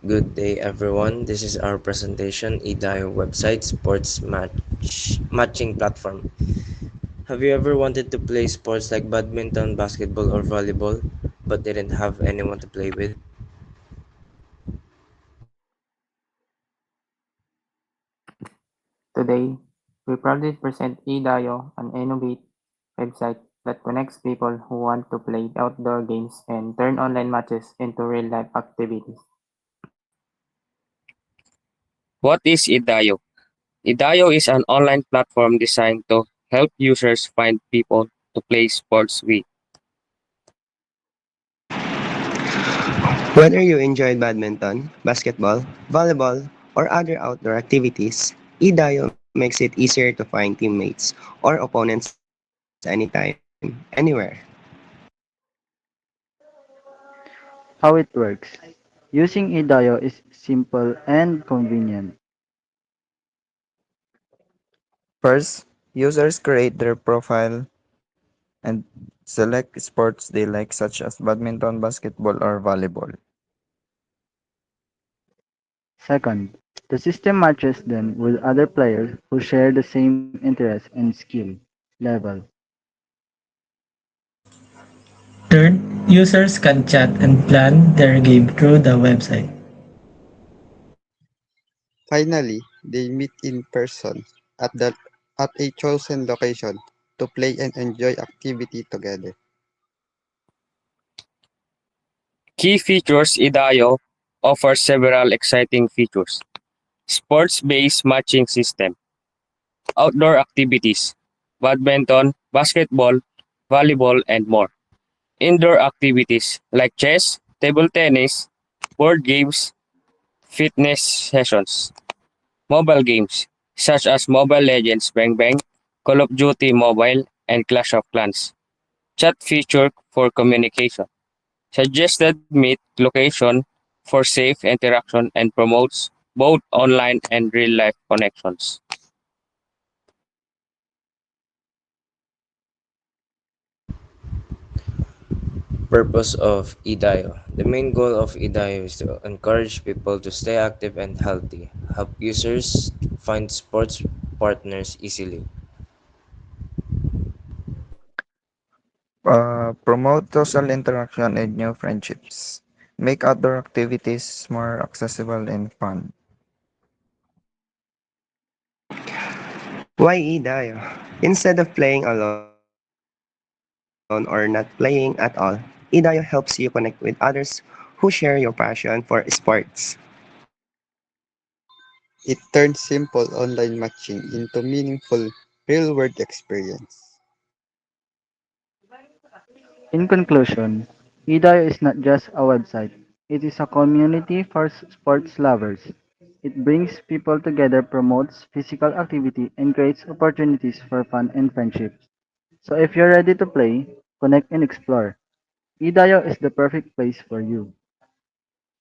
Good day, everyone. This is our presentation, eDio website sports matching platform. Have you ever wanted to play sports like badminton, basketball, or volleyball, but didn't have anyone to play with? Today, we proudly present eDayo, an innovative website that connects people who want to play outdoor games and turn online matches into real-life activities. What is Idayo? Idayo is an online platform designed to help users find people to play sports with. Whether you enjoy badminton, basketball, volleyball, or other outdoor activities, eDayo makes it easier to find teammates or opponents anytime, anywhere. How it works. Using eDayo is simple and convenient. First, users create their profile and select sports they like such as badminton, basketball, or volleyball. Second, the system matches them with other players who share the same interest and skill level. Third, users can chat and plan their game through the website. Finally, they meet in person at the at a chosen location to play and enjoy activity together. Key features Idayo offers several exciting features. Sports-based matching system, outdoor activities, badminton, basketball, volleyball, and more. Indoor activities like chess, table tennis, board games, fitness sessions. Mobile games such as Mobile Legends Bang Bang, Call of Duty Mobile, and Clash of Clans. Chat feature for communication. Suggested meet location for safe interaction and promotes both online and real-life connections. Purpose of eDio. The main goal of eDio is to encourage people to stay active and healthy, help users find sports partners easily. Promote social interaction and new friendships. Make outdoor activities more accessible and fun. Why eDayo? Instead of playing alone or not playing at all, eDayo helps you connect with others who share your passion for sports. It turns simple online matching into meaningful real-world experience. In conclusion, eDayo is not just a website. It is a community for sports lovers. It brings people together, promotes physical activity, and creates opportunities for fun and friendships. So if you're ready to play, connect and explore, eDayo is the perfect place for you.